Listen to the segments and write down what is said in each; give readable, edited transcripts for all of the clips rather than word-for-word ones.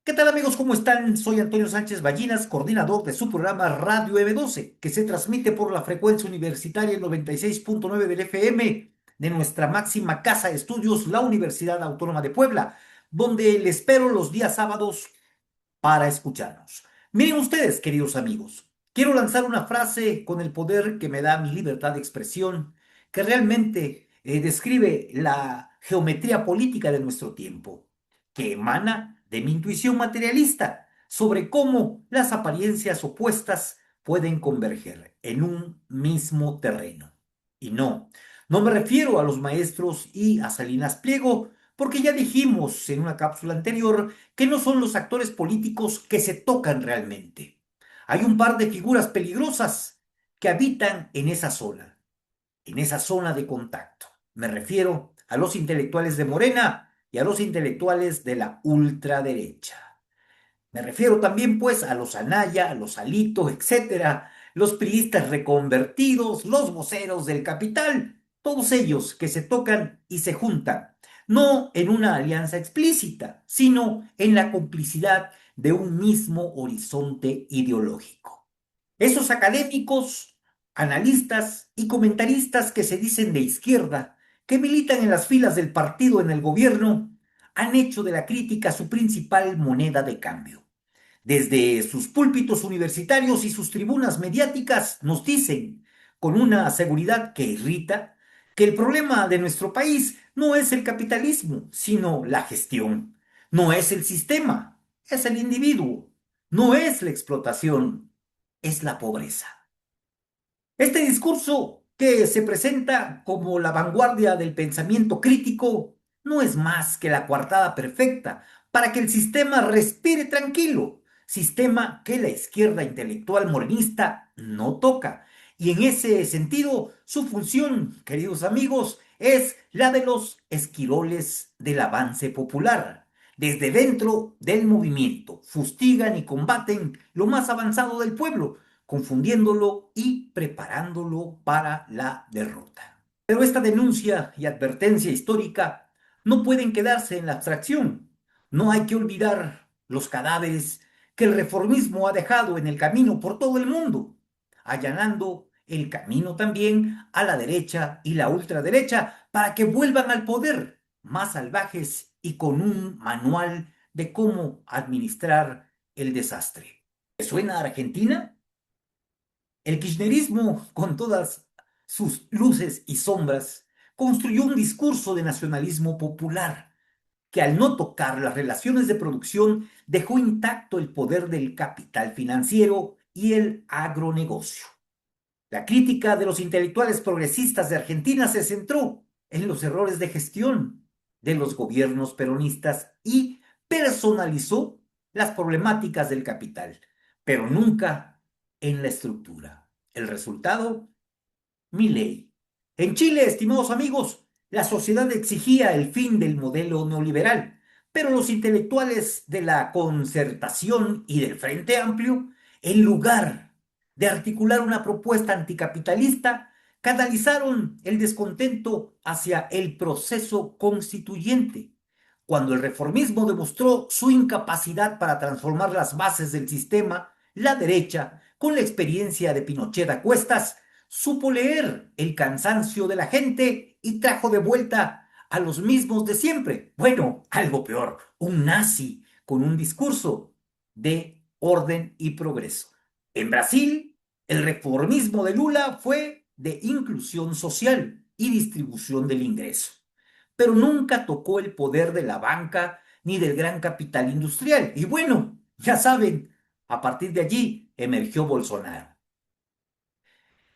¿Qué tal amigos? ¿Cómo están? Soy Antonio Sánchez Ballinas, coordinador de su programa Radio M12, que se transmite por la frecuencia universitaria el 96.9 del FM de nuestra máxima casa de estudios, la Universidad Autónoma de Puebla, donde le espero los días sábados para escucharnos. Miren ustedes, queridos amigos, quiero lanzar una frase con el poder que me da mi libertad de expresión, que realmente describe la geometría política de nuestro tiempo, que emana de mi intuición materialista sobre cómo las apariencias opuestas pueden converger en un mismo terreno. Y no me refiero a los maestros y a Salinas Pliego, porque ya dijimos en una cápsula anterior que no son los actores políticos que se tocan realmente. Hay un par de figuras peligrosas que habitan en esa zona de contacto. Me refiero a los intelectuales de Morena y a los intelectuales de la ultraderecha. Me refiero también, pues, a los Anaya, a los Alito, etcétera, los priistas reconvertidos, los voceros del capital, todos ellos que se tocan y se juntan, no en una alianza explícita, sino en la complicidad de un mismo horizonte ideológico. Esos académicos, analistas y comentaristas que se dicen de izquierda, que militan en las filas del partido en el gobierno, han hecho de la crítica su principal moneda de cambio. Desde sus púlpitos universitarios y sus tribunas mediáticas nos dicen, con una seguridad que irrita, que el problema de nuestro país no es el capitalismo, sino la gestión. No es el sistema, es el individuo. No es la explotación, es la pobreza. Este discurso, que se presenta como la vanguardia del pensamiento crítico, no es más que la coartada perfecta para que el sistema respire tranquilo, sistema que la izquierda intelectual morenista no toca. Y en ese sentido, su función, queridos amigos, es la de los esquiroles del avance popular. Desde dentro del movimiento, fustigan y combaten lo más avanzado del pueblo, confundiéndolo y preparándolo para la derrota. Pero esta denuncia y advertencia histórica no pueden quedarse en la abstracción. No hay que olvidar los cadáveres que el reformismo ha dejado en el camino por todo el mundo, allanando el camino también a la derecha y la ultraderecha para que vuelvan al poder, más salvajes y con un manual de cómo administrar el desastre. ¿Te suena a Argentina? El kirchnerismo, con todas sus luces y sombras, construyó un discurso de nacionalismo popular que, al no tocar las relaciones de producción, dejó intacto el poder del capital financiero y el agronegocio. La crítica de los intelectuales progresistas de Argentina se centró en los errores de gestión de los gobiernos peronistas y personalizó las problemáticas del capital, pero nunca en la estructura. El resultado, Milei. En Chile, estimados amigos, la sociedad exigía el fin del modelo neoliberal, pero los intelectuales de la concertación y del Frente Amplio, en lugar de articular una propuesta anticapitalista, canalizaron el descontento hacia el proceso constituyente. Cuando el reformismo demostró su incapacidad para transformar las bases del sistema, la derecha, con la experiencia de Pinochet a cuestas, supo leer el cansancio de la gente y trajo de vuelta a los mismos de siempre. Bueno, algo peor, un nazi con un discurso de orden y progreso. En Brasil, el reformismo de Lula fue de inclusión social y distribución del ingreso, pero nunca tocó el poder de la banca ni del gran capital industrial. Y bueno, ya saben, a partir de allí emergió Bolsonaro.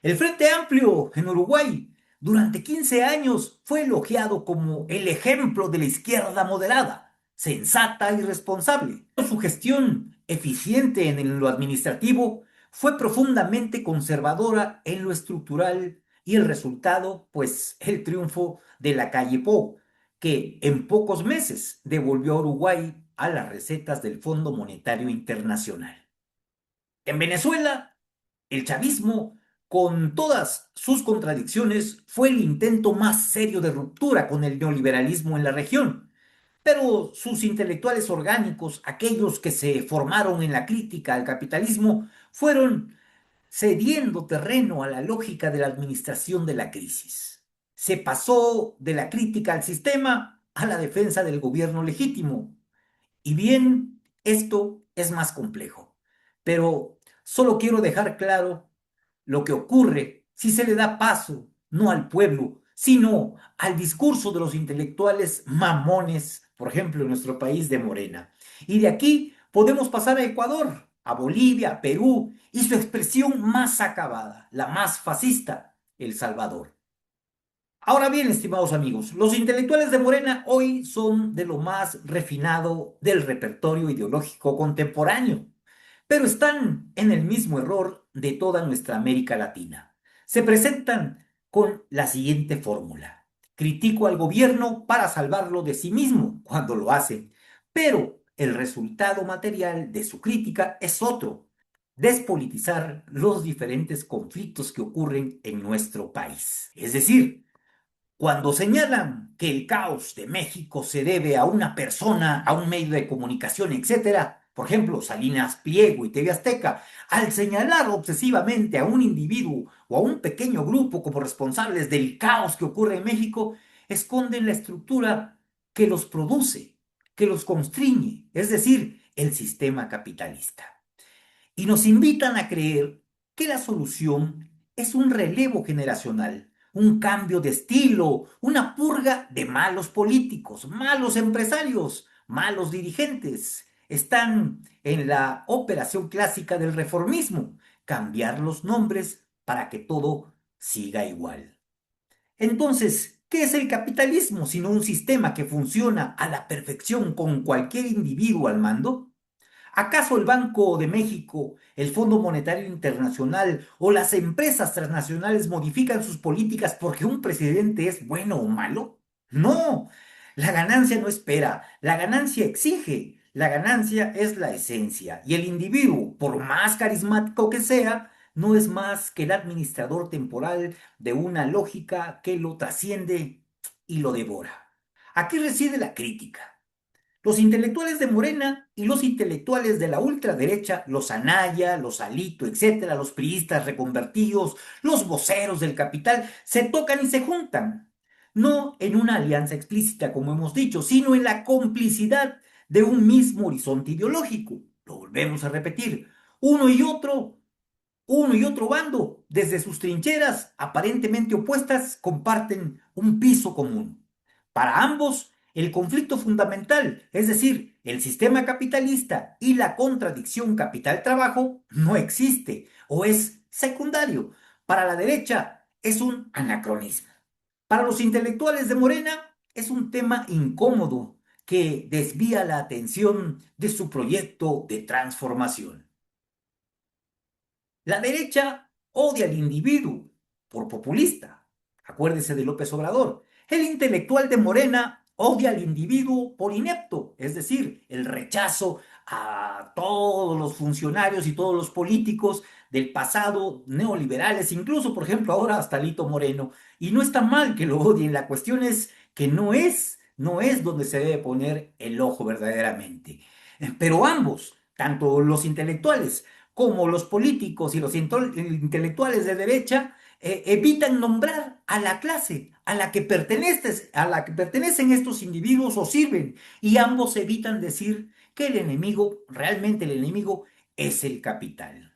El Frente Amplio en Uruguay durante 15 años fue elogiado como el ejemplo de la izquierda moderada, sensata y responsable. Su gestión eficiente en lo administrativo fue profundamente conservadora en lo estructural y el resultado, pues, el triunfo de la calle Pou, que en pocos meses devolvió a Uruguay a las recetas del Fondo Monetario Internacional. En Venezuela, el chavismo, con todas sus contradicciones, fue el intento más serio de ruptura con el neoliberalismo en la región, pero sus intelectuales orgánicos, aquellos que se formaron en la crítica al capitalismo, fueron cediendo terreno a la lógica de la administración de la crisis. Se pasó de la crítica al sistema a la defensa del gobierno legítimo. Y bien, esto es más complejo, pero solo quiero dejar claro lo que ocurre si se le da paso no al pueblo, sino al discurso de los intelectuales mamones, por ejemplo, en nuestro país de Morena. Y de aquí podemos pasar a Ecuador, a Bolivia, a Perú, y su expresión más acabada, la más fascista, El Salvador. Ahora bien, estimados amigos, los intelectuales de Morena hoy son de lo más refinado del repertorio ideológico contemporáneo, pero están en el mismo error de toda nuestra América Latina. Se presentan con la siguiente fórmula: critico al gobierno para salvarlo de sí mismo cuando lo hacen, pero el resultado material de su crítica es otro: despolitizar los diferentes conflictos que ocurren en nuestro país. Es decir, cuando señalan que el caos de México se debe a una persona, a un medio de comunicación, etcétera, por ejemplo, Salinas Pliego y TV Azteca, al señalar obsesivamente a un individuo o a un pequeño grupo como responsables del caos que ocurre en México, esconden la estructura que los produce, que los constriñe, es decir, el sistema capitalista, y nos invitan a creer que la solución es un relevo generacional, un cambio de estilo, una purga de malos políticos, malos empresarios, malos dirigentes. Están en la operación clásica del reformismo: cambiar los nombres para que todo siga igual. Entonces, ¿qué es el capitalismo sino un sistema que funciona a la perfección con cualquier individuo al mando? ¿Acaso el Banco de México, el Fondo Monetario Internacional o las empresas transnacionales modifican sus políticas porque un presidente es bueno o malo? No, la ganancia no espera, la ganancia exige, la ganancia es la esencia, y el individuo, por más carismático que sea, no es más que el administrador temporal de una lógica que lo trasciende y lo devora. Aquí reside la crítica. Los intelectuales de Morena y los intelectuales de la ultraderecha, los Anaya, los Alito, etcétera, los priistas reconvertidos, los voceros del capital, se tocan y se juntan, no en una alianza explícita, como hemos dicho, sino en la complicidad de un mismo horizonte ideológico. Lo volvemos a repetir. Uno y otro uno y otro bando, desde sus trincheras aparentemente opuestas, comparten un piso común. Para ambos, el conflicto fundamental, es decir, el sistema capitalista y la contradicción capital-trabajo, no existe o es secundario. Para la derecha es un anacronismo. Para los intelectuales de Morena es un tema incómodo que desvía la atención de su proyecto de transformación. La derecha odia al individuo por populista. Acuérdese de López Obrador. El intelectual de Morena odia al individuo por inepto, es decir, el rechazo a todos los funcionarios y todos los políticos del pasado, neoliberales, incluso, por ejemplo, ahora hasta Lito Moreno. Y no está mal que lo odien, la cuestión es que no es donde se debe poner el ojo verdaderamente. Pero ambos, tanto los intelectuales como los políticos y los intelectuales de derecha, evitan nombrar a la clase a la que pertenecen estos individuos o sirven, y ambos evitan decir que el enemigo, realmente el enemigo, es el capital.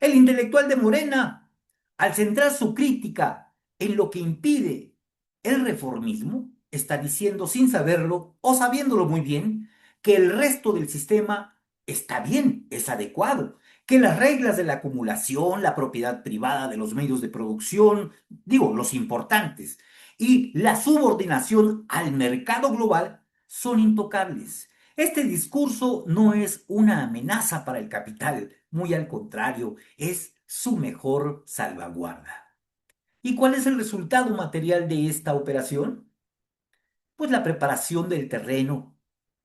El intelectual de Morena, al centrar su crítica en lo que impide el reformismo, está diciendo sin saberlo o sabiéndolo muy bien que el resto del sistema está bien, es adecuado, que las reglas de la acumulación, la propiedad privada de los medios de producción, digo, los importantes, y la subordinación al mercado global son intocables. Este discurso no es una amenaza para el capital, muy al contrario, es su mejor salvaguarda. ¿Y cuál es el resultado material de esta operación? Pues la preparación del terreno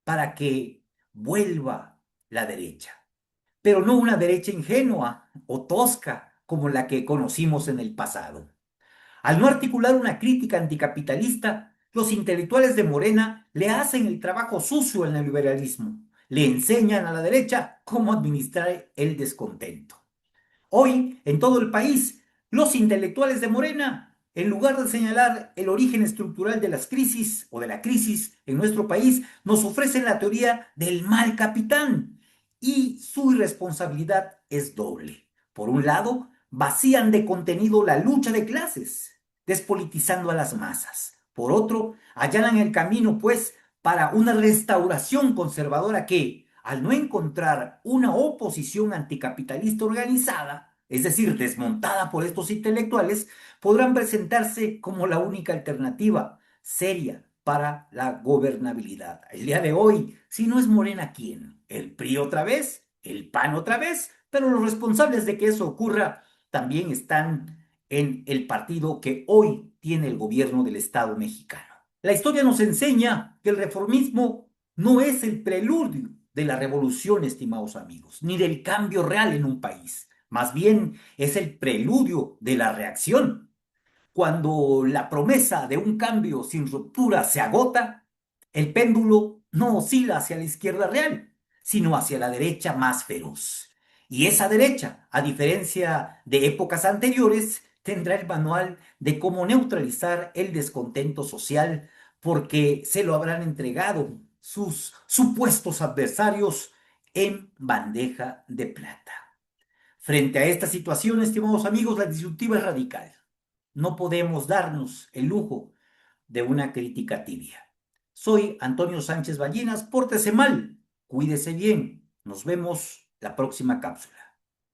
para que vuelva la derecha, pero no una derecha ingenua o tosca como la que conocimos en el pasado. Al no articular una crítica anticapitalista, los intelectuales de Morena le hacen el trabajo sucio al neoliberalismo, le enseñan a la derecha cómo administrar el descontento. Hoy, en todo el país, los intelectuales de Morena, en lugar de señalar el origen estructural de las crisis o de la crisis en nuestro país, nos ofrecen la teoría del mal capitán y su irresponsabilidad es doble. Por un lado, vacían de contenido la lucha de clases, despolitizando a las masas. Por otro, allanan el camino, pues, para una restauración conservadora que, al no encontrar una oposición anticapitalista organizada, es decir, desmontada por estos intelectuales, podrán presentarse como la única alternativa seria para la gobernabilidad. El día de hoy, si no es Morena, ¿quién? ¿El PRI otra vez? ¿El PAN otra vez? Pero los responsables de que eso ocurra también están en el partido que hoy tiene el gobierno del Estado mexicano. La historia nos enseña que el reformismo no es el preludio de la revolución, estimados amigos, ni del cambio real en un país. Más bien es el preludio de la reacción. Cuando la promesa de un cambio sin ruptura se agota, el péndulo no oscila hacia la izquierda real, sino hacia la derecha más feroz. Y esa derecha, a diferencia de épocas anteriores, tendrá el manual de cómo neutralizar el descontento social porque se lo habrán entregado sus supuestos adversarios en bandeja de plata. Frente a esta situación, estimados amigos, la disyuntiva es radical. No podemos darnos el lujo de una crítica tibia. Soy Antonio Sánchez Ballinas, pórtese mal, cuídese bien. Nos vemos la próxima cápsula.